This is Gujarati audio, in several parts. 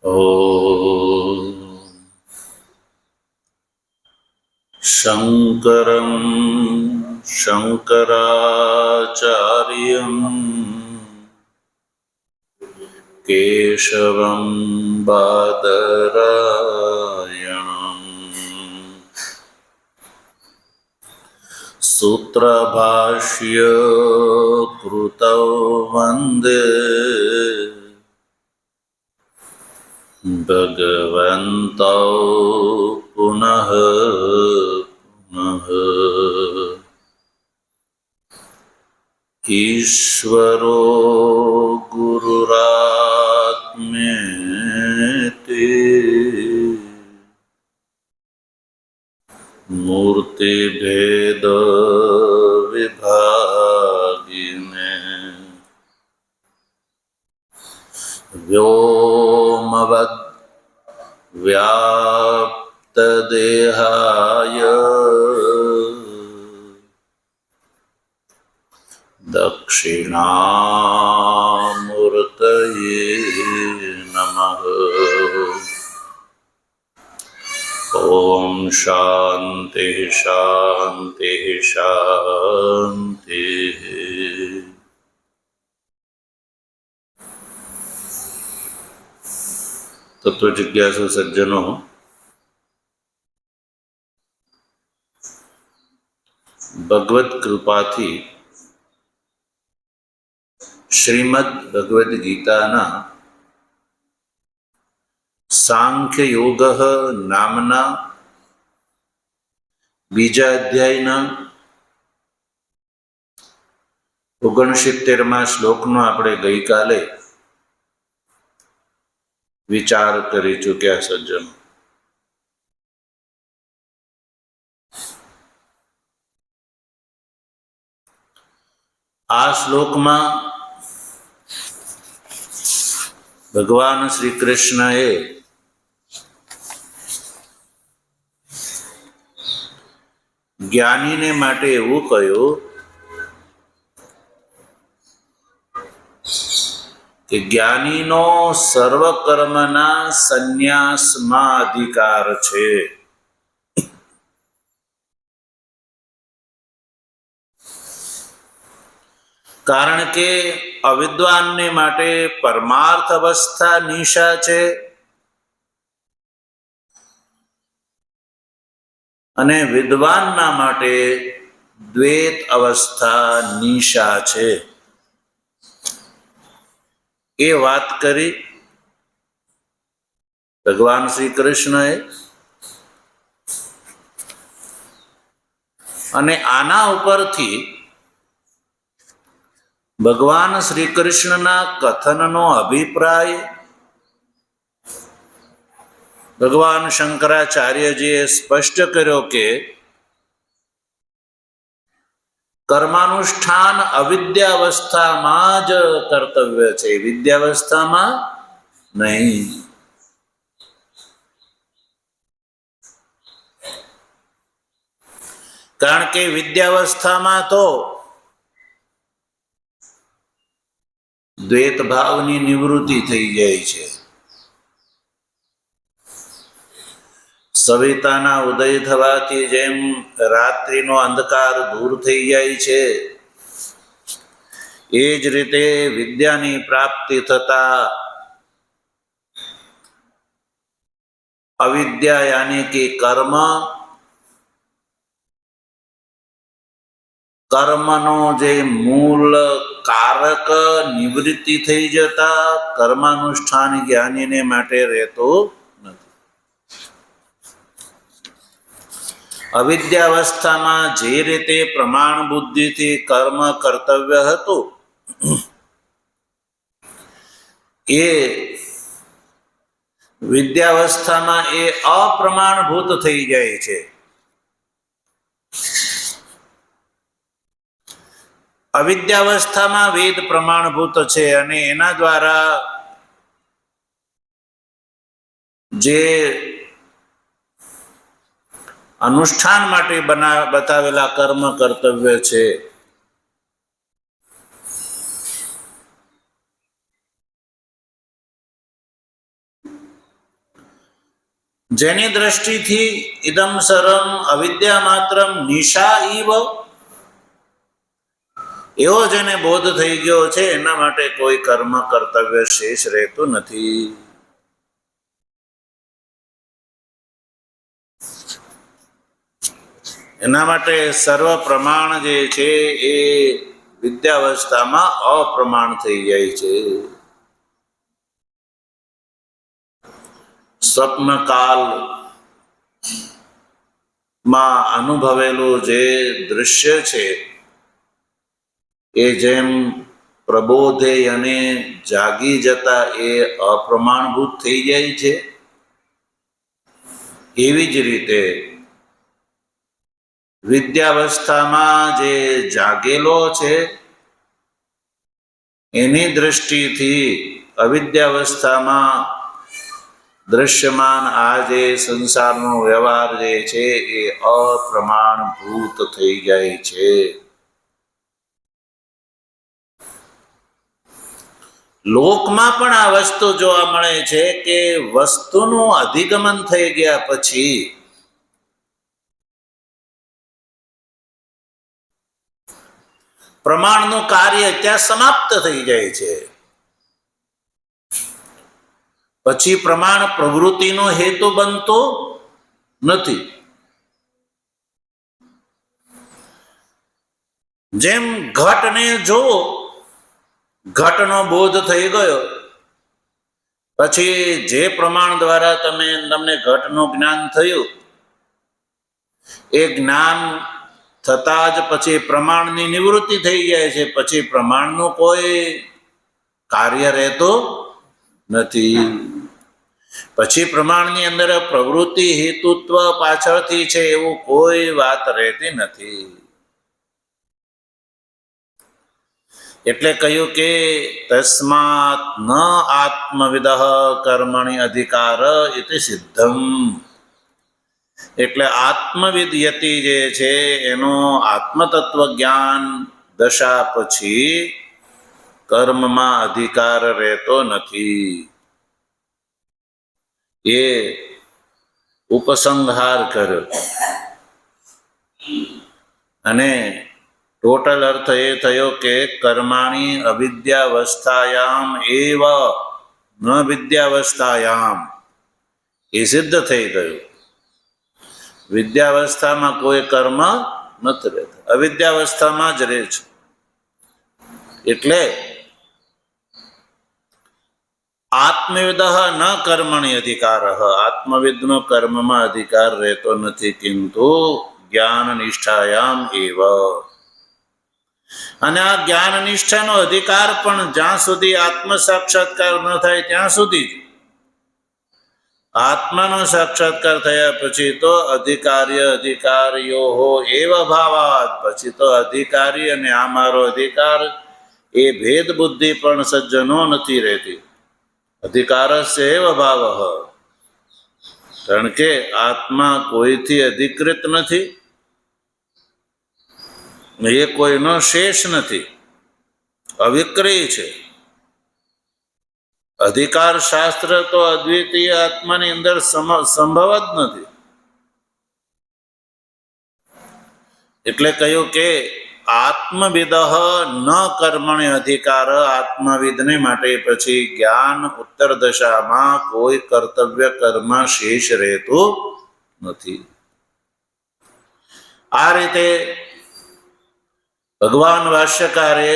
ॐ शङ्करं शङ्कराचार्यं केशवं बादरायणं सूत्रभाष्य कृतौ वन्दे भगवन्तौ पुनः पुनः। ईश्वरो गुरुरात्मेति मूर्तिभेद विभागिने व्योमवद् व्याप्तदेहाय दक्षिणामूर्तये नमः। ॐ शान्ति शान्ति शान्तिः। तत्व जिज्ञासु सज्जनों, भगवत कृपाथी श्रीमद् भगवद गीताना सांख्य योग नामना बीजा अध्यायना 69માં શ્લોકનો આપણે ગઈકાલે વિચાર કરી ચૂક્યા સજ્જનો। આ શ્લોકમાં ભગવાન શ્રી કૃષ્ણએ જ્ઞાનીને માટે એવું કહ્યું કે જ્ઞાનીનો સર્વ કર્મના સંન્યાસમાં અધિકાર છે। કારણ કે અવિદ્વાનને માટે પરમાર્થ અવસ્થા નિશા છે અને વિદ્વાનના માટે દ્વૈત અવસ્થા નિશા છે। એ વાત કરી ભગવાન શ્રી કૃષ્ણએ, અને આના ઉપરથી ભગવાન શ્રી કૃષ્ણના કથનનો અભિપ્રાય ભગવાન શંકરાચાર્યજીએ સ્પષ્ટ કર્યો કે કર્માનુષ્ઠાન અવિદ્યાવસ્થામાં જ કર્તવ્ય છે, વિદ્યાવસ્થામાં નહીં। કારણ કે વિદ્યાવસ્થામાં તો દ્વૈત ભાવની નિવૃત્તિ થઈ જાય છે। સવિતાના ઉદય થવાથી જેમ રાત્રિનો અંધકાર દૂર થઈ જાય છે, એ જ રીતે વિદ્યાની પ્રાપ્તિ થતા અવિદ્યા યાની કે કર્મનો જે મૂળ કારક નિવૃત્તિ થઈ જતા કર્માનુષ્ઠાન જ્ઞાનીને માટે રહેતો નથી। અવિદ્યાવસ્થામાં જે રીતે પ્રમાણ બુદ્ધિથી કર્મ કર્તવ્ય હતું, એ વિદ્યાવસ્થામાં એ અપ્રમાણભૂત થઈ જાય છે। અવિદ્યાવસ્થામાં વેદ પ્રમાણભૂત છે અને એના દ્વારા જે અનુષ્ઠાન માટે બતાવેલા કર્મ કર્તવ્ય છે, જેની દ્રષ્ટિથી ઇદમ સર્વમ અવિદ્યા માત્રમ નિશા ઈવ, એવો જેને બોધ થઈ ગયો છે એના માટે કોઈ કર્મ કર્તવ્ય શેષ રહેતું નથી. એના માટે સર્વ પ્રમાણ જે છે એ વિદ્યાવસ્થામાં અપ્રમાણ થઈ જાય છે. સ્વપ્નકાલ માં અનુભવેલું જે દૃશ્ય છે એ જેમ પ્રબોધે અને જાગી જતા એ અપ્રમાણભૂત થઈ જાય છે, એવી જ રીતે વિદ્યાવસ્થામાં જે જાગેલો છે એની દૃષ્ટિથી અવિદ્યાવસ્થામાં દૃશ્યમાન આ જે સંસારનો વ્યવહાર જે છે એ અપ્રમાણભૂત થઈ જાય છે. લોકમાં પણ આ વસ્તુ જોવા મળે છે કે વસ્તુનું અધિગમન થઈ ગયા પછી પ્રમાણનું કાર્ય ત્યાં સમાપ્ત થઈ જાય છે. પછી પ્રમાણ પ્રવૃત્તિનો હેતુ બનતો નથી. જેમ ઘટને જોવો, ઘટનો બોધ થઈ ગયો પછી જે પ્રમાણ દ્વારા તમને ઘટનું જ્ઞાન થયું, એ જ્ઞાન થતા જ પછી પ્રમાણની નિવૃત્તિ થઈ જાય છે. પછી પ્રમાણનું કોઈ કાર્ય રહેતું નથી. પછી પ્રમાણની અંદર પ્રવૃત્તિ હેતુત્વ પાછળથી છે એવું કોઈ વાત રહેતી નથી. એટલે કહ્યું કે તસ્માત ન આત્મવિદ કર્મણિ અધિકાર ઇતિ સિદ્ધમ. એટલે આત્મવિદ યતિ જે છે એનો આત્મતત્વ જ્ઞાન દશા પછી કર્મમાં અધિકાર રહેતો નથી. એ ઉપસંહાર કર્યો અને ટોટલ અર્થ એ થયો કે કર્માણી અવિદ્યાવસ્થાયામ એવ ન વિદ્યાવસ્થાયામ. એ સિદ્ધ થઈ ગયું. વિદ્યાવસ્થામાં કોઈ કર્મ નથી રહેતું, અવિદ્યાવસ્થામાં જ રહે છે. એટલે આત્મવિદ ન કર્મણી અધિકાર, આત્મવિદનો કર્મમાં અધિકાર રહેતો નથી, કિંતુ જ્ઞાન નિષ્ઠાયામ એવ. અને આ જ્ઞાન નિષ્ઠાનો અધિકાર પણ જ્યાં સુધી આત્મ સાક્ષાત્કાર ન થાય ત્યાં સુધી જ. આત્માનો સાક્ષાત્કાર થયા પછી તો અધિકારીઓ એવ ભાવાત, પછી તો અધિકારી અને આ મારો અધિકાર એ ભેદ બુદ્ધિ પણ સજ્જનો નથી રહેતી. અધિકારસ્ય એવ ભાવ, કારણ કે આત્મા કોઈથી અધિકૃત નથી, એ કોઈનો શેષ નથી, અવિક્રય છે. અધિકાર શાસ્ત્ર તો અદ્વિતીય આત્માની અંદર સંભવ જ નથી. એટલે કહ્યું કે આત્મવિદ ન કર્મણિ અધિકાર, આત્મવિદને માટે પછી જ્ઞાન ઉત્તર દશામાં કોઈ કર્તવ્ય કર્મ શેષ રહેતું નથી. આ રીતે ભગવાન ભાષ્યકારે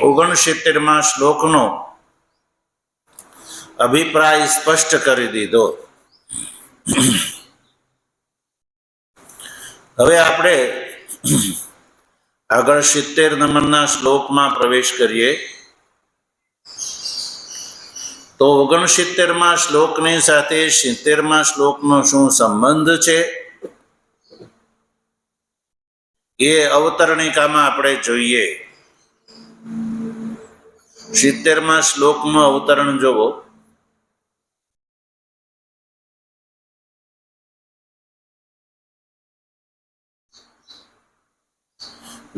69માં શ્લોકનો અભિપ્રાય સ્પષ્ટ કરી દીધો. હવે આપણે આગળ 70 નંબરના શ્લોકમાં પ્રવેશ કરીએ. તો 69માં શ્લોકની સાથે 70માં શ્લોકનો શું સંબંધ છે એ અવતરણિકામાં આપણે જોઈએ. 70માં શ્લોકનું અવતરણ જોવો.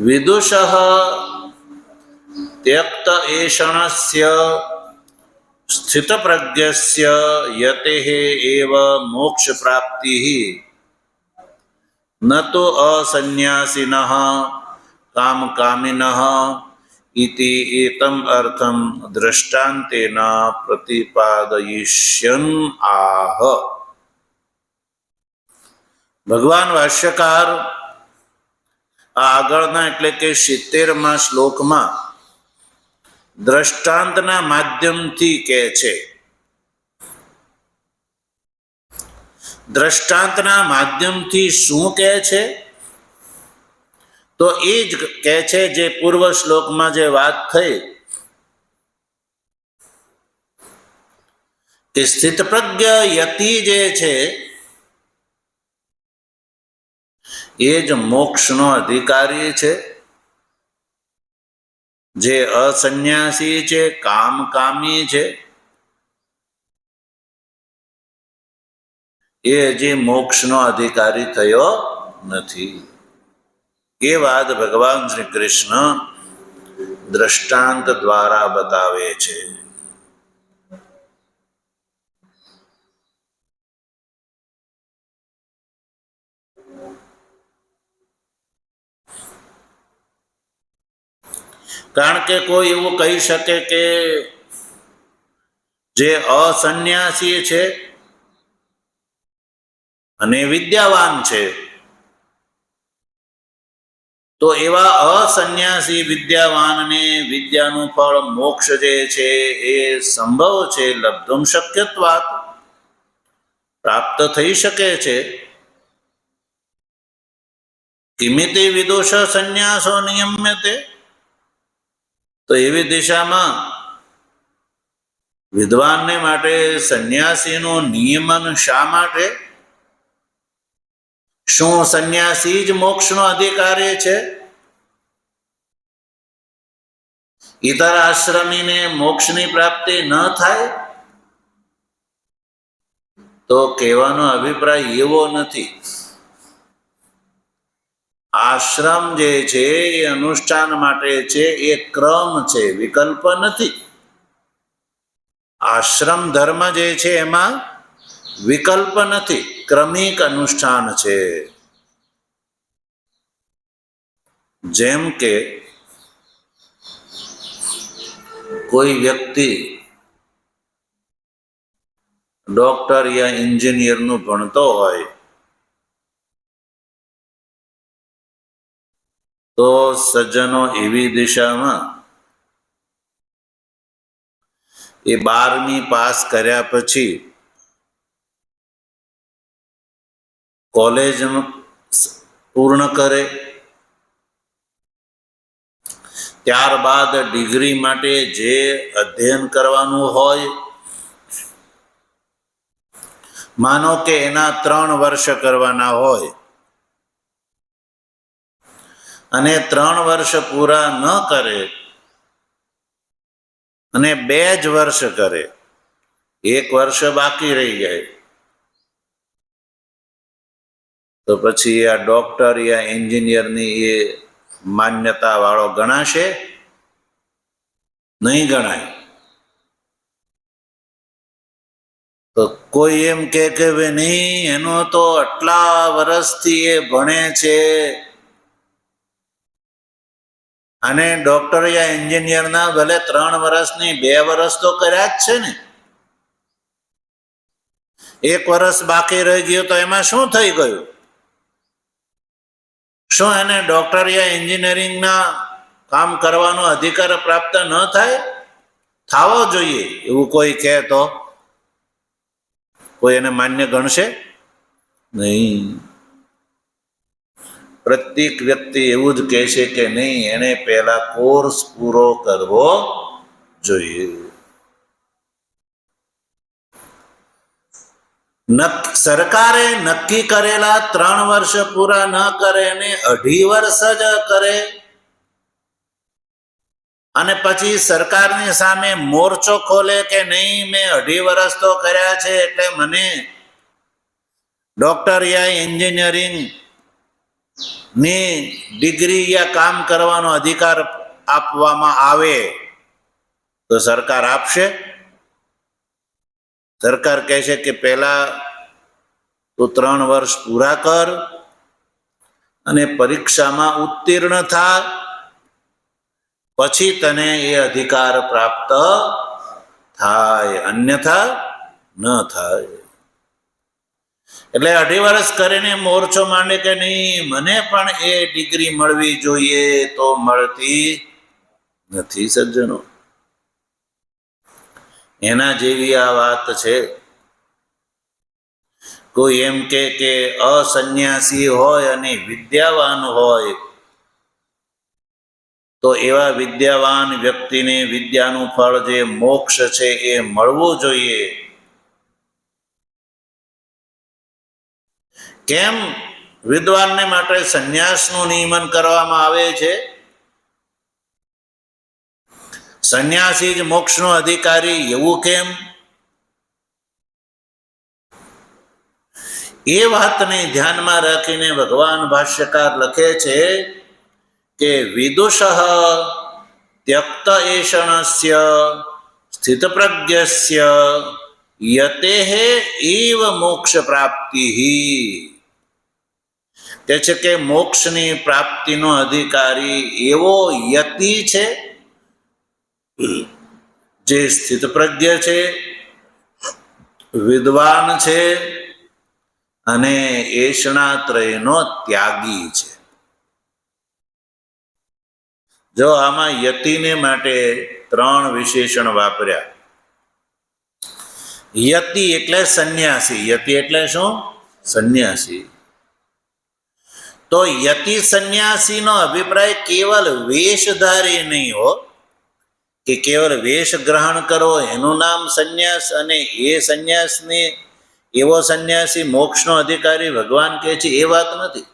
વિદુષઃ ત્યક્ત એષણસ્ય स्थितप्रज्ञस्य यतेः एव मोक्ष प्राप्तिः न तो असन्यासिनः कामकामिनः इति एतम अर्थम दृष्टांतेन प्रतिपादयिष्यन् आह। भगवान भाष्यकार આગળના એટલે કે 70મા શ્લોકમાં દ્રષ્ટાંતના માધ્યમથી કહે છે. દ્રષ્ટાંતના માધ્યમથી શું કહે છે? તો એ જ કહે છે જે પૂર્વ શ્લોકમાં જે વાત થઈ કે સ્થિતપ્રજ્ઞ યતિ જે છે એ જ મોક્ષનો અધિકારી છે. જે અસન્યાસી છે, કામકામી છે, એ હજી મોક્ષનો અધિકારી થયો નથી. એ વાત ભગવાન શ્રી કૃષ્ણ દ્રષ્ટાંત દ્વારા બતાવે છે. કારણ કે કોઈ એવું કહી શકે કે જે અસન્યાસી છે અને વિદ્યાવાન છે, તો એવા અસન્યાસી વિદ્યાવાનને વિદ્યાનું ફળ મોક્ષ જે છે એ સંભવ છે, લબ્ધુમ શક્યત્વાત, પ્રાપ્ત થઈ શકે છે. કિમિતિ વિદુષ સંન્યાસો નિયમ્યતે, તો એવી દિશામાં વિદ્વાનને માટે સંન્યાસીનું નિયમન શા માટે? શું સંન્યાસી જ મોક્ષનો અધિકારી છે? ઇતર આશ્રમીને મોક્ષની પ્રાપ્તિ ન થાય? તો કહેવાનો અભિપ્રાય એવો નથી. આશ્રમ જે છે એ અનુષ્ઠાન માટે છે, એ ક્રમ છે, વિકલ્પ નથી. આશ્રમ ધર્મ જે છે એમાં વિકલ્પ નથી, ક્રમિક અનુષ્ઠાન છે. જેમ કે કોઈ વ્યક્તિ ડોક્ટર યા એન્જિનિયરનું ભણતો હોય તો સજ્જનો એવી દિશામાં એ 12મી પાસ કર્યા પછી કોલેજ પૂર્ણ કરે, ત્યારબાદ ડિગ્રી માટે જે અધ્યયન કરવાનું હોય, માનો કે એના 3 વર્ષ કરવાના હોય અને 3 વર્ષ પૂરા ન કરે અને 2 જ વર્ષ કરે, 1 વર્ષ બાકી રહી જાય, તો પછી આ ડોક્ટર યા એન્જિનિયરની એ માન્યતા વાળો ગણાશે? નહીં ગણાય. તો કોઈ એમ કે ભાઈ નહીં, એનો તો આટલા વર્ષથી એ ભણે છે અને ડોક્ટર યા એન્જિનિયરના ભલે 3 વર્ષની 2 વર્ષ તો કર્યા જ છે ને, 1 વર્ષ બાકી રહી ગયું તો એમાં શું થઈ ગયું? શું એને ડોક્ટર યા એન્જિનિયરિંગના કામ કરવાનો અધિકાર પ્રાપ્ત ન થાય? થવો જોઈએ. એવું કોઈ કહે તો કોઈ એને માન્ય ગણશે? નહીં. પ્રત્યેક વ્યક્તિ એવું જ કહેશે કે નહીં, એને પહેલા કોર્સ પૂરો કરવો જોઈએ. સરકારે નક્કી કરેલા 3 વર્ષ પૂરા ન કરે અને 2.5 વર્ષ જ કરે અને પછી સરકારની સામે મોરચો ખોલે કે નહીં, મેં 2.5 વર્ષ તો કર્યા છે એટલે મને ડોક્ટર યા એન્જિનિયરિંગ ની ડિગ્રી યા કામ કરવાનો અધિકાર આપવામાં આવે, તો સરકાર આપશે? સરકાર કહે છે કે પહેલા તો 3 વર્ષ પૂરા કર અને પરીક્ષામાં ઉત્તીર્ણ થા, પછી તને એ અધિકાર પ્રાપ્ત થાય, અન્યથા ન થાય. એટલે 2.5 વર્ષ કરીને મોરચો માંડે કે નહીં, મને પણ એ ડિગ્રી મળવી જોઈએ, તો મળતી નથી સજ્જનો. એના જેવી આ વાત છે. કોઈ એમ કે અસન્યાસી હોય અને વિદ્યાવાન હોય તો એવા વિદ્યાવાન વ્યક્તિને વિદ્યાનું ફળ જે મોક્ષ છે એ મળવું જોઈએ. કેમ વિદ્વાનને માટે સંન્યાસનું નિયમન કરવામાં આવે છે? સંન્યાસી જ મોક્ષનો અધિકારી, એવું કેમ? એ વાતને ધ્યાનમાં રાખીને ભગવાન ભાષ્યકાર લખે છે કે વિદુષઃ ત્યક્ત એષણસ્ય સ્થિતપ્રજ્ઞસ્ય યતેઃ એવ મોક્ષ પ્રાપ્તિ. તે છે કે મોક્ષની પ્રાપ્તિનો અધિકારી એવો યતિ છે, જે સ્થિતપ્રજ્ઞ છે, વિદ્વાન છે અને એષણાત્રયનો ત્યાગી છે. જો આમાં યતિને માટે 3 વિશેષણ વાપર્યા. યતિ એટલે સંન્યાસી. યતિ એટલે શું? સંન્યાસી. તો યતિ સંન્યાસીનો અભિપ્રાય કેવલ વેશધારી નહીં હો, કે કેવલ વેશ ગ્રહણ કરો એનું નામ સંન્યાસ, અને એ સંન્યાસને એવો સંન્યાસી મોક્ષનો અધિકારી ભગવાન કહે છે, એ વાત નથી.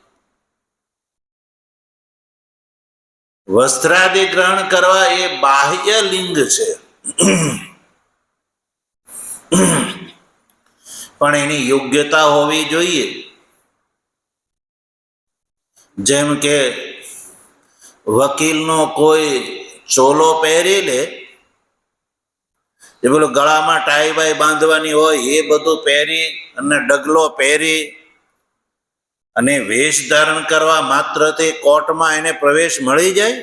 વસ્ત્રાદિ ગ્રહણ કરવા એ બાહ્ય લિંગ છે, પણ એની યોગ્યતા હોવી જોઈએ. જેમ કે વકીલનો કોઈ ચોલો પહેરી લે, જે પેલું ગળામાં ટાઈ બાઈ બાંધવાની હોય એ બધું પહેરી અને ડગલો પહેરી અને વેશ ધારણ કરવા માત્રથી કોર્ટમાં એને પ્રવેશ મળી જાય?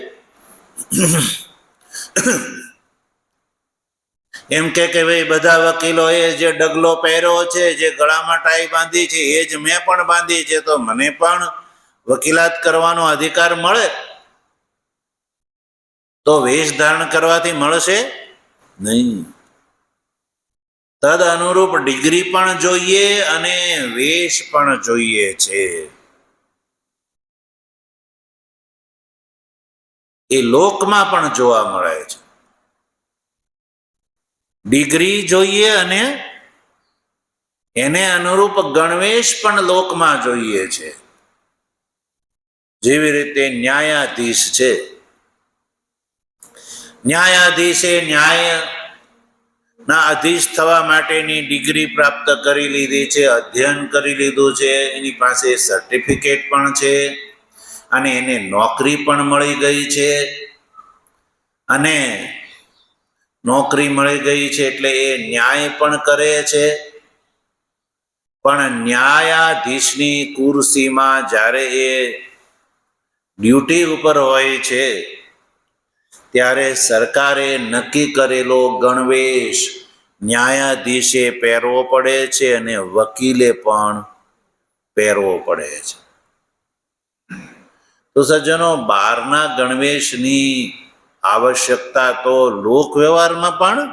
એમ કે ભાઈ બધા વકીલોએ જે ડગલો પહેર્યો છે, જે ગળામાં ટાઈ બાંધી છે, એ જ મેં પણ બાંધી છે, તો મને પણ વકીલાત કરવાનો અધિકાર મળે? તો વેશ ધારણ કરવાથી મળશે નહીં. તદ અનુરૂપ ડિગ્રી પણ જોઈએ અને વેશ પણ જોઈએ છે. એ લોકમાં પણ જોવા મળે છે. ડિગ્રી જોઈએ અને એને અનુરૂપ ગણવેશ પણ લોકમાં જોઈએ છે. જેવી રીતે ન્યાયાધીશ છે, ન્યાયાધીશે ન્યાય ના અધીશ થવા માટેની ડિગ્રી પ્રાપ્ત કરી લીધી છે, અધ્યયન કરી લીધું છે, એની પાસે સર્ટિફિકેટ પણ છે અને એને નોકરી પણ મળી ગઈ છે. અને નોકરી મળી ગઈ છે એટલે એ ન્યાય પણ કરે છે. પણ ન્યાયાધીશની કુર્સીમાં જ્યારે એ ડ્યુટી ઉપર હોય છે ત્યારે સરકારે નક્કી કરેલો ગણવેશ ન્યાયાધીશે પહેરવો પડે છે અને વકીલે પણ પહેરવો પડે છે. તો સજ્જનો, બહારના ગણવેશની આવશ્યકતા તો લોક વ્યવહારમાં પણ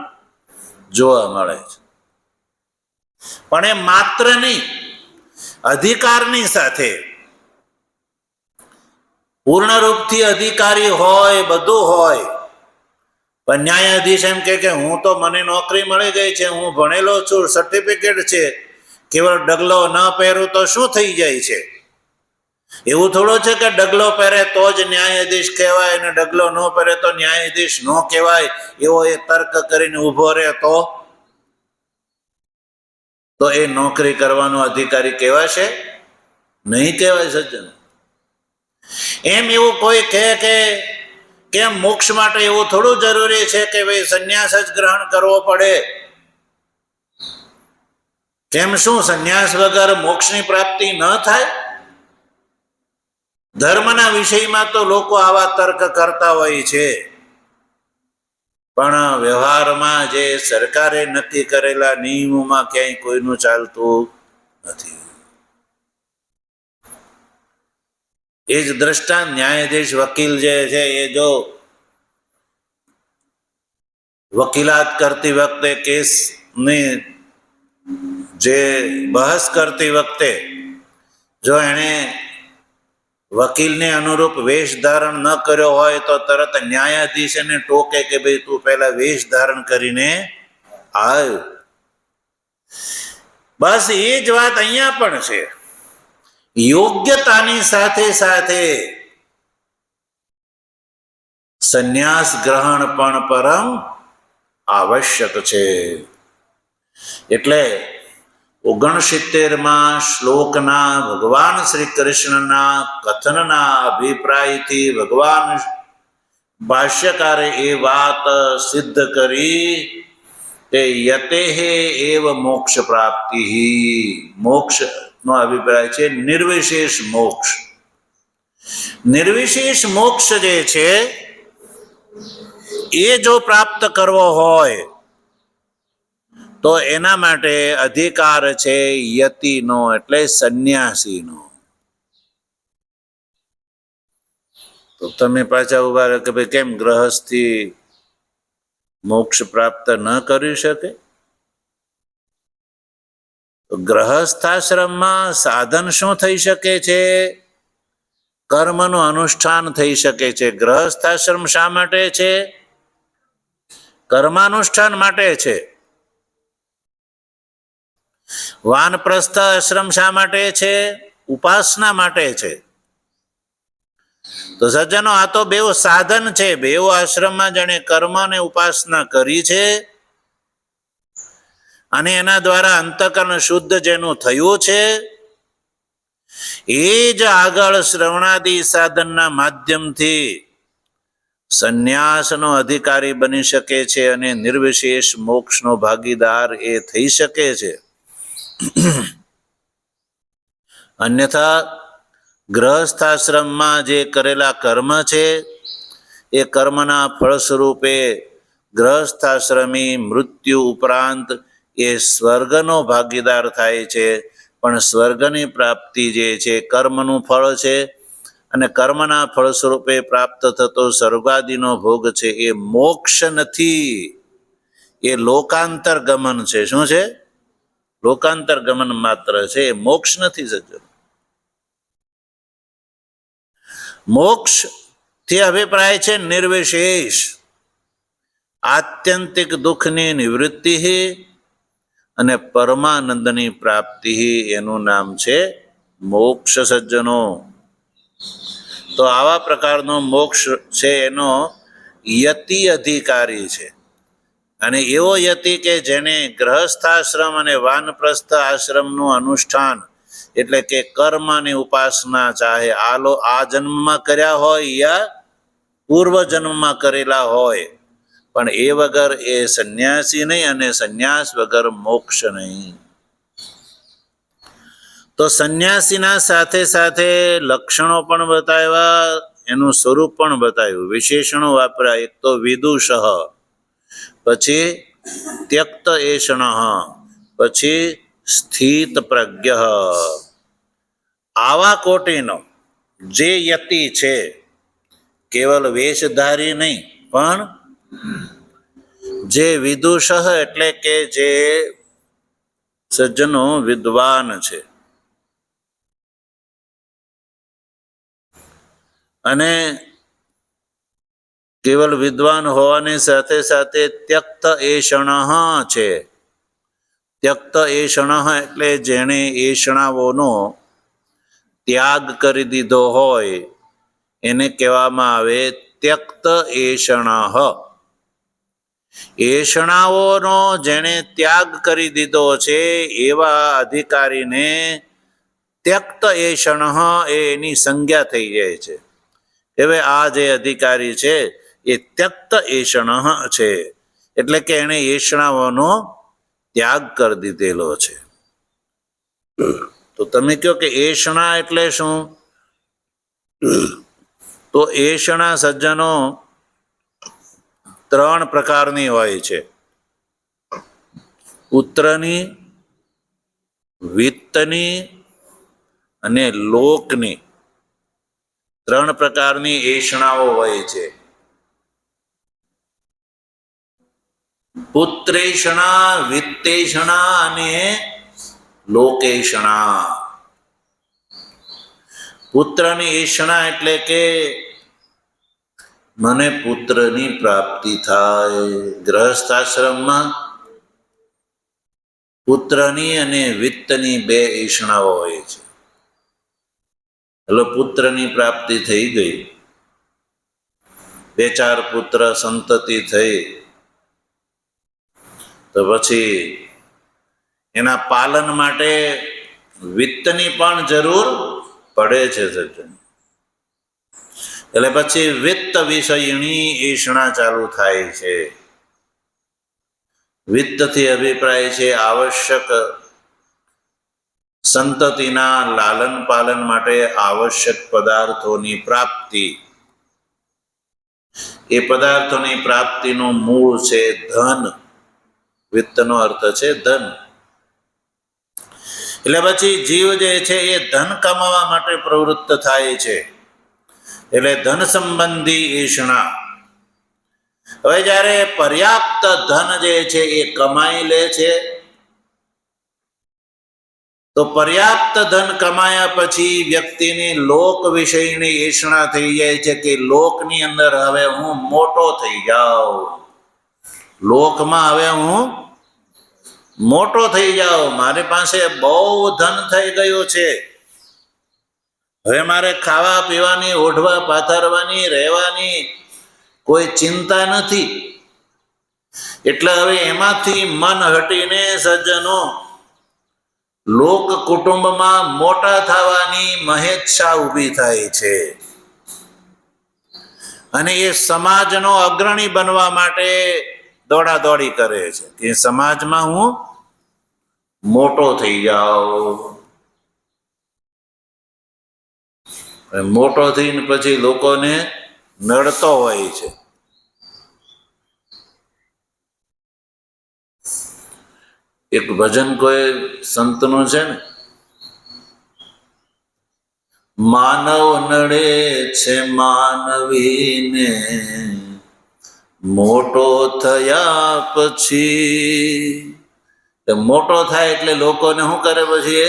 જોવા મળે છે, પણ એ માત્ર નહીં, અધિકારની સાથે પૂર્ણ રૂપથી અધિકારી હોય, બધું હોય. પણ ન્યાયાધીશ એમ કે હું તો મને નોકરી મળી ગઈ છે, હું ભણેલો છું, સર્ટિફિકેટ છે, કેવળ ડગલો ન પહેરું તો શું થઈ જાય છે? એવું થોડું છે કે ડગલો પહેરે તો જ ન્યાયાધીશ કહેવાય અને ડગલો ન પહેરે તો ન્યાયાધીશ ન કહેવાય, એવો એ તર્ક કરીને ઊભો રહે તો એ નોકરી કરવાનો અધિકારી કહેવાશે? નહીં કહેવાય સજ્જન. એમ એવું કોઈ કહે કે કેમ મોક્ષ માટે એવું થોડું જરૂરી છે કે ભાઈ સંન્યાસ જ ગ્રહણ કરવો પડે? કેમ શું સંન્યાસ વગર મોક્ષની પ્રાપ્તિ ન થાય? ધર્મના વિષયમાં તો લોકો આવા તર્ક કરતા હોય છે, પણ વ્યવહારમાં જે સરકારે નક્કી કરેલા નિયમોમાં ક્યાંય કોઈનું ચાલતું નથી. એ જ દ્રષ્ટાંત ન્યાયાધીશ વકીલ જે છે એ જો વકીલાત કરતી વખતે કેસની જે બહસ કરતી વખતે જો એણે વકીલને અનુરૂપ વેશ ધારણ ન કર્યો હોય તો તરત ન્યાયાધીશ એને ટોકે કે ભાઈ તું પહેલા વેશ ધારણ કરીને આવ. બસ એ જ વાત અહીંયા પણ છે. યોગ્યતાની સાથે સાથે સંન્યાસ ગ્રહણ પણ પરમ આવશ્યક છે. એટલે 69માં શ્લોકના ભગવાન શ્રી કૃષ્ણના કથનના અભિપ્રાયથી ભગવાન ભાષ્યકારે એ વાત સિદ્ધ કરી કે યતેહે એવ મોક્ષ પ્રાપ્તિ. મોક્ષનો અભિપ્રાય છે નિર્વિશેષ મોક્ષ. નિર્વિશેષ મોક્ષ જે છે એ જો પ્રાપ્ત કરવો હોય તો એના માટે અધિકાર છે યતિનો, એટલે સંન્યાસીનો. તો તમે પાછા ઉભા રહો કે ભાઈ કેમ ગ્રહસ્થી મોક્ષ પ્રાપ્ત ન કરી શકે? ગ્રહસ્થાશ્રમમાં સાધન શું થઈ શકે છે? કર્મનું અનુષ્ઠાન થઈ શકે છે. ગ્રહસ્થાશ્રમ શા માટે છે? કર્માનુષ્ઠાન માટે છે. વાનપ્રસ્થ આશ્રમ શા માટે છે? ઉપાસના માટે છે. તો સજ્જનો, આ તો બેવ સાધન છે. બેવ આશ્રમમાં જેણે કર્મ અને ઉપાસના કરી છે અને એના દ્વારા અંતકરણ શુદ્ધ જેનું થયું છે એ જ આગળ શ્રવણાદિ સાધનના માધ્યમથી સંન્યાસનો અધિકારી બની શકે છે અને નિર્વિશેષ મોક્ષનો ભાગીદાર એ થઈ શકે છે. અન્યથા ગ્રહસ્થાશ્રમમાં જે કરેલા કર્મ છે એ કર્મના ફળ સ્વરૂપે ગ્રહસ્થાશ્રમી મૃત્યુ ઉપરાંત એ સ્વર્ગનો ભાગીદાર થાય છે. પણ સ્વર્ગની પ્રાપ્તિ જે છે કર્મનું ફળ છે અને કર્મના ફળ સ્વરૂપે પ્રાપ્ત થતો સ્વર્ગાદિનો ભોગ છે એ મોક્ષ નથી, એ લોકાંતર ગમન છે. શું છે? લોકાંતર ગમન માત્ર છે, એ મોક્ષ નથી. સજ્જનો, મોક્ષ થી અભિપ્રાય છે નિર્વિશેષ આત્યંતિક દુઃખની નિવૃત્તિ અને પરમાનંદની પ્રાપ્તિ. એનું નામ છે મોક્ષ. સજ્જનો, તો આવા પ્રકારનો મોક્ષ છે એનો યતિ અધિકારી છે. અને એવો યતિ કે જેને ગ્રહસ્થાશ્રમ અને વાનપ્રસ્થ આશ્રમનું અનુષ્ઠાન એટલે કે કર્મ અને ઉપાસના ચાહે આ જન્મમાં કર્યા હોય યા પૂર્વ જન્મમાં કરેલા હોય, પણ એ વગર એ સંન્યાસી નહીં અને સંન્યાસ વગર મોક્ષ નહીં. તો સંન્યાસીના સાથે સાથે લક્ષણો પણ બતાવ્યા, એનું સ્વરૂપ પણ બતાવ્યું, વિશેષણો વાપર્યા. એક તો વિદુષ, પછી ત્યક્ત એષણ, પછી સ્થિત પ્રજ્ઞ. આવા કોટીનો જે યતિ છે કેવલ વેશધારી નહીં, પણ જે વિદુષ એટલે કે જે સજ્જનો વિદ્વાન છે અને કેવલ વિદ્વાન હોવાની સાથે સાથે ત્યક્ત એષણ છે. ત્યક્ત એષણ એટલે જેણે એષણાઓનો ત્યાગ કરી દીધો હોય એને કહેવામાં આવે ત્યક્ત એષણ. એષણાઓનો જેણે ત્યાગ કરી દીધો છે એવા અધિકારીને ત્યક્ત એષણ એની સંજ્ઞા થઈ જાય છે. હવે આ જે અધિકારી છે એ ત્યક્ત એષણ છે, એટલે કે એણે એષણાઓનો ત્યાગ કરી દીધેલો છે. તો તમે કહો કે એષણા એટલે શું? તો એષણા સજ્જનો 3 પ્રકારની હોય છે: પુત્રની, વિત્તની અને લોકની. 3 પ્રકારની એષણાઓ હોય છે. પુત્રેષણા, વિત્તેષણા અને લોકેષણા. પુત્રની એષણા એટલે કે મને પુત્રની પ્રાપ્તિ થાય. ગ્રહસ્થાશ્રમમાં પુત્રની અને વિત્તની 2 એષણાઓ હોય છે. એટલે પુત્રની પ્રાપ્તિ થઈ ગઈ, 2-4 પુત્ર સંતતિ થઈ, તો પછી એના પાલન માટે વિત્તની પણ જરૂર પડે છે સજ્જન. એટલે પછી વિત્ત વિષયની એષણા ચાલુ થાય છે. વિત્તથી અભિપ્રાય છે આવશ્યક સંતતિના લાલન પાલન માટે આવશ્યક પદાર્થોની પ્રાપ્તિ. એ પદાર્થોની પ્રાપ્તિનું મૂળ છે ધન. વિત્તનો અર્થ છે ધન. એટલે પછી જીવ જે છે એ ધન કમાવા માટે પ્રવૃત્ત થાય છે. એટલે ધન સંબંધી એષણા. હવે જ્યારે પર્યાપ્ત ધન જે છે એ કમાઈ લે છે, તો પર્યાપ્ત ધન કમાયા પછી વ્યક્તિની લોક વિષયની એષણા થઈ જાય છે કે લોકની અંદર હવે હું મોટો થઈ જાઉં, લોકમાં હવે હું મોટો થઈ જાઉં, મારી પાસે બહુ ધન થઈ ગયું છે, હવે મારે ખાવા પીવાની, ઓઢવા પાથરવાની, રહેવાની કોઈ ચિંતા નથી. એટલે હવે એમાંથી મન હટીને સજ્જનો લોક કુટુંબમાં મોટા થવાની મહેચ્છા ઊભી થાય છે. અને એ સમાજનો અગ્રણી બનવા માટે દોડાદોડી કરે છે કે સમાજમાં હું મોટો થઈ જાઉં. મોટો થઈને પછી લોકોને નડતો હોય છે. એક ભજન કોઈ સંતનું છે ને, માનવ નડે છે માનવીને મોટો થયા પછી. મોટો થાય એટલે લોકોને શું કરે પછી? એ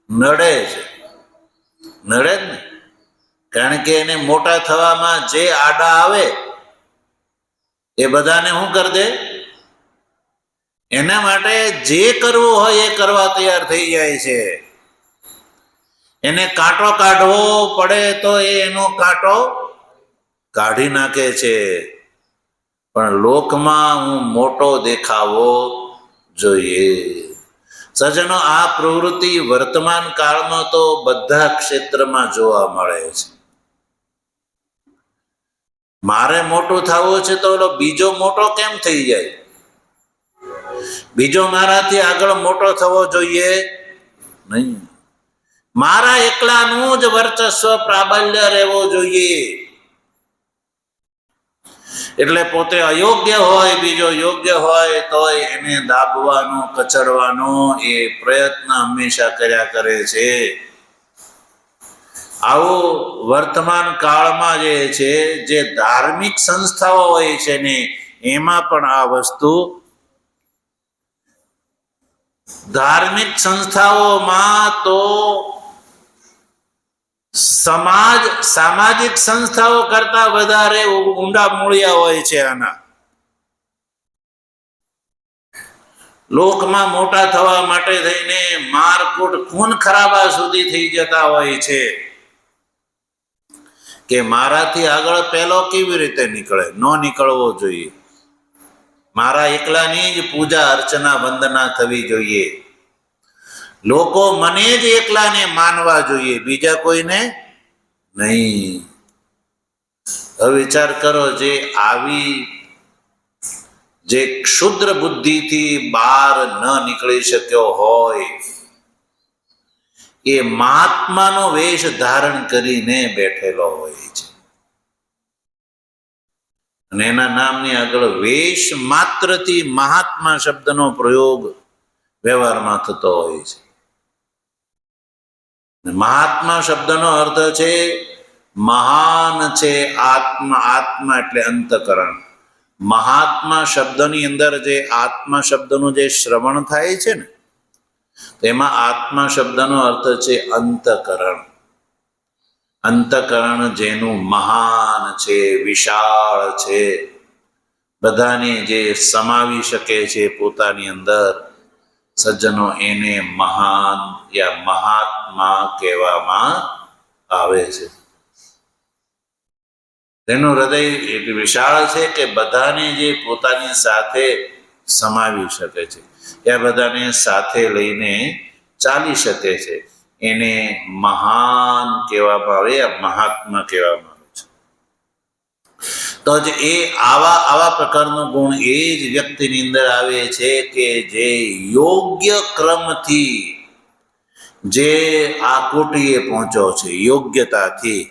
નડે છે. નડે જ ને, કારણ કે એને મોટા થવામાં જે આડા આવે એ બધાને શું કરી દે? એના માટે જે કરવું હોય એ કરવા તૈયાર થઈ જાય છે. એને કાંટો કાઢવો પડે તો એનો કાંટો કાઢી નાખે છે. પણ લોકમાં હું મોટો દેખાવો જોઈએ. સજ્જનો, આ પ્રવૃત્તિ વર્તમાન કાળમાં તો બધા ક્ષેત્રમાં જોવા મળે છે. મારે મોટું થવું છે તો બીજો મોટો કેમ થઈ જાય? બીજો મારાથી આગળ મોટો થવો જોઈએ નહીં. મારા એકલાનું જ વર્ચસ્વ પ્રાબલ્ય રહેવો જોઈએ. એટલે પોતે અયોગ્ય હોય, બીજો યોગ્ય હોય તો એને દાબવાનો, કચડવાનો એ પ્રયત્ન હંમેશા કર્યા કરે છે. આવું વર્તમાન કાળમાં જે છે, જે ધાર્મિક સંસ્થાઓ હોય છે ને, એમાં પણ આ વસ્તુ, ધાર્મિક સંસ્થાઓમાં તો સામાજિક સંસ્થાઓ કરતા વધારે ઊંડા મૂળિયા હોય છે આના. લોકમાં મોટા થવા માટે થઈને મારકૂટ, ખૂન ખરાબા સુધી થઈ જતા હોય છે કે મારાથી આગળ પેલો કેવી રીતે નીકળે? ન નીકળવો જોઈએ. મારા એકલાની જ પૂજા અર્ચના વંદના થવી જોઈએ. લોકો મને જ એકલાને માનવા જોઈએ, બીજા કોઈને નહીં. હવે વિચાર કરો, જે ક્ષુદ્ર બુદ્ધિથી બહાર ન નીકળી શક્યો હોય, એ મહાત્માનો વેશ ધારણ કરીને બેઠેલો હોય છે, અને એના નામની આગળ વેશ માત્રથી મહાત્મા શબ્દનો પ્રયોગ વ્યવહારમાં થતો હોય છે. મહાત્મા શબ્દનો અર્થ છે મહાન છે આત્મા. આત્મા એટલે અંતકરણ. મહાત્મા શબ્દની અંદર જે આત્મા શબ્દનું જે શ્રવણ થાય છે ને, તેમાં આત્મા શબ્દનો અર્થ છે અંતકરણ. અંતકરણ જેનું મહાન છે, વિશાળ છે, બધાને જે સમાવી શકે છે પોતાની અંદર, સજ્જનો એને મહાન યા મહાત્મા કહેવામાં આવે છે. તેનું હૃદય એટલું વિશાળ છે કે બધાને જે પોતાની સાથે સમાવી શકે છે, યા બધાને સાથે લઈને ચાલી શકે છે, એને મહાન કહેવામાં આવે, યા મહાત્મા કહેવામાં આવે છે. તો જ એ આવા પ્રકારનો ગુણ એ જ વ્યક્તિની અંદર આવે છે કે જે યોગ્ય ક્રમથી જે આ કોટીએ પહોંચ્યો છે, યોગ્યતાથી.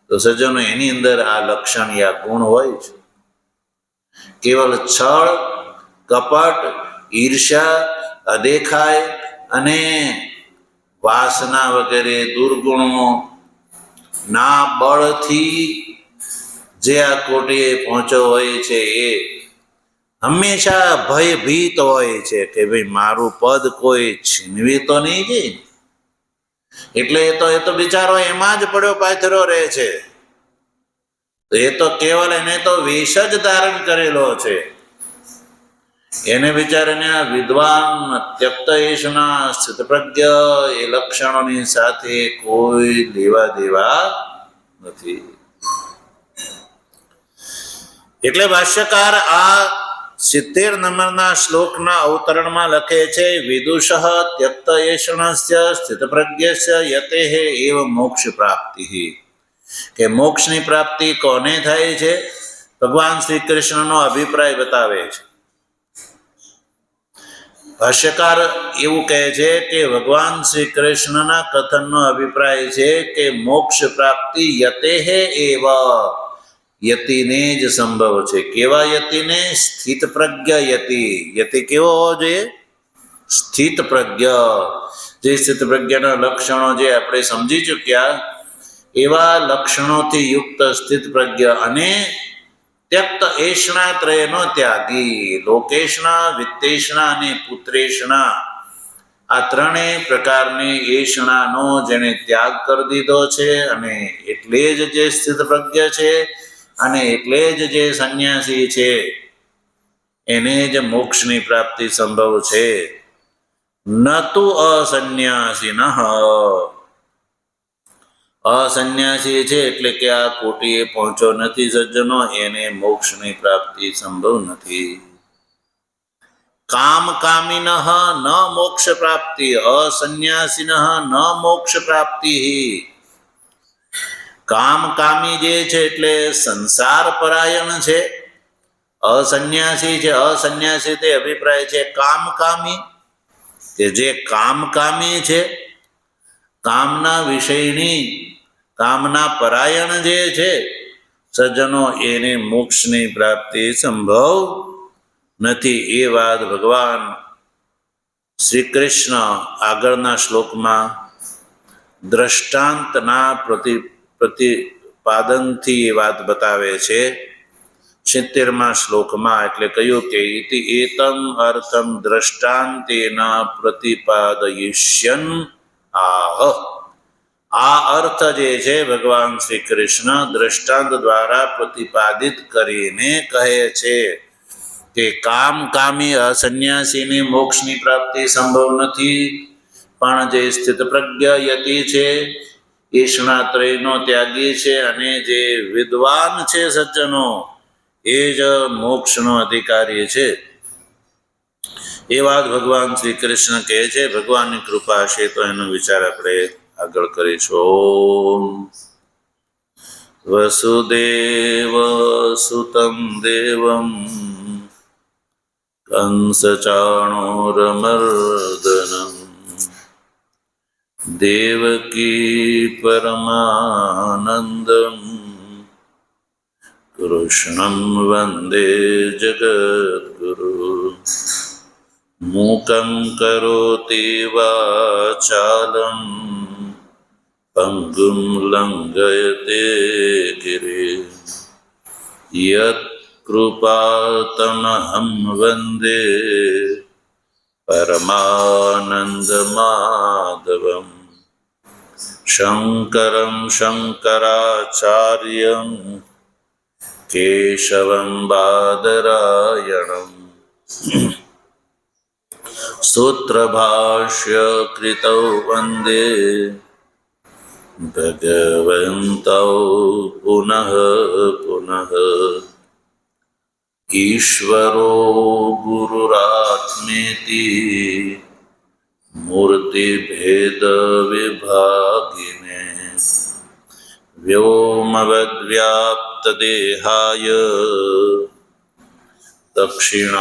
તો સજ્જનો એની અંદર આ લક્ષણ યા ગુણ હોય છે. કેવલ છળ, કપટ, ઈર્ષ્યા, અદેખાય અને વાસના વગેરે દુર્ગુણો ના બળથી જે આ કોટીએ પહોંચ્યો હોય છે, એ હંમેશા ભયભીત હોય છે કે ભાઈ મારું પદ કોઈ છીનવી તો નહીં જાય. એટલે એ તો બિચારો એમાં જ પડ્યો પાથરો રહે છે. એ તો કેવલ એને તો વેશ જ ધારણ કરેલો છે. એને બિચારાને આ વિદ્વાન ત્યક્ત એશના સ્થિતપ્રજ્ઞ એ લક્ષણોની સાથે કોઈ લેવા દેવા નથી. એટલે ભાષ્યકાર આ 70 નંબરના શ્લોકના અવતરણમાં લખે છે, વિદુષઃ ત્યક્ત એષણસ્ય સ્થિતપ્રજ્ઞસ્ય યતેઃ એવ મોક્ષ પ્રાપ્તિ. કે મોક્ષની પ્રાપ્તિ કોને થાય છે? ભગવાન શ્રી કૃષ્ણનો અભિપ્રાય બતાવે છે. ભાષ્યકાર એવું કહે છે કે ભગવાન શ્રી કૃષ્ણના કથનનો અભિપ્રાય છે કે મોક્ષ પ્રાપ્તિ યતેઃ એવ, યતિને જ સંભવ છે. કેવા યતિને? સ્થિત પ્રજ્ઞ યતિ. યતિ કેવો હોવો જોઈએ? સ્થિત પ્રજ્ઞ. જે સ્થિત પ્રજ્ઞાના લક્ષણો જે આપણે સમજી ચૂક્યા, એવા લક્ષણોથી યુક્ત સ્થિત પ્રજ્ઞ અને ત્યક્ત એષણા ત્રયનો ત્યાગી. લોકેશના, વિત્તેષણા અને પુત્રેષણા, આ ત્રણેય પ્રકારની એષણાનો જેને ત્યાગ કરી દીધો છે, અને એટલે જ જે સ્થિત પ્રજ્ઞ છે અને એટલે જ જે સંન્યાસી છે, એને જ મોક્ષની પ્રાપ્તિ સંભવ છે. ન તુ અસન્યાસીન. અસન્યાસી છે એટલે કે આ કોટીએ પહોંચ્યો નથી સજ્જનો, એને મોક્ષની પ્રાપ્તિ સંભવ નથી. કામકામિન ન મોક્ષ પ્રાપ્તિ, અસન્યાસીન ન મોક્ષ પ્રાપ્તિ. કામકામી જે છે એટલે સંસાર પરાયણ છે. અસન્યાસી છે, અસન્યાસી તે અભિપ્રાય છે કામકામી, કે જે કામકામી છે, કામના વિષયની, કામના પરાયણ જે છે સજ્જનો, એને મોક્ષની પ્રાપ્તિ સંભવ નથી. એ વાત ભગવાન શ્રી કૃષ્ણ આગળના શ્લોકમાં દ્રષ્ટાંતના પ્રતિપાદનથી એ વાત બતાવે છે. 70મા શ્લોકમાં એટલે કહ્યું કે ઇતિ એતમ અર્થમ દ્રષ્ટાંતેન પ્રતિપાદયિષ્યન આહ. આ અર્થ જે છે ભગવાન શ્રી કૃષ્ણ દ્રષ્ટાંત દ્વારા પ્રતિપાદિત કરીને કહે છે કે કામકામી અસન્યાસીની મોક્ષની પ્રાપ્તિ સંભવ નથી, પણ જે સ્થિત પ્રજ્ઞ યતિ છે, એષણાત્રયનો ત્યાગી છે, અને જે વિદ્વાન છે સજ્જનો, એ જ મોક્ષનો અધિકારી છે. એ વાત ભગવાન શ્રી કૃષ્ણ કહે છે. ભગવાનની કૃપા છે તો એનો વિચાર આપણે આગળ કરીશું. વસુદેવ સુતં દેવમ કંસચાણૂરમર્દનમ देवकी परमानन्दं कृष्णं वन्दे जगद्गुरु मूकं करोति वाचालं पङ्गुं लङ्घयते गिरिं यत्कृपातमहं वन्दे परमानन्दमाधवम् शङ्करं शङ्कराचार्यं केशवं बादरायणम् सूत्रभाष्य कृतौ वन्दे भगवन्तौ पुनः पुनः ईश्वरो गुरुरात्मेति मूर्तिभेदविभागिने व्योमवद्व्याप्तदेहाय दक्षिणामूर्तये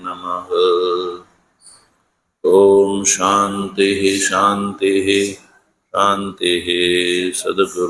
नमः। ॐ शान्तिः शान्तिः शान्तिः। सद्गुरु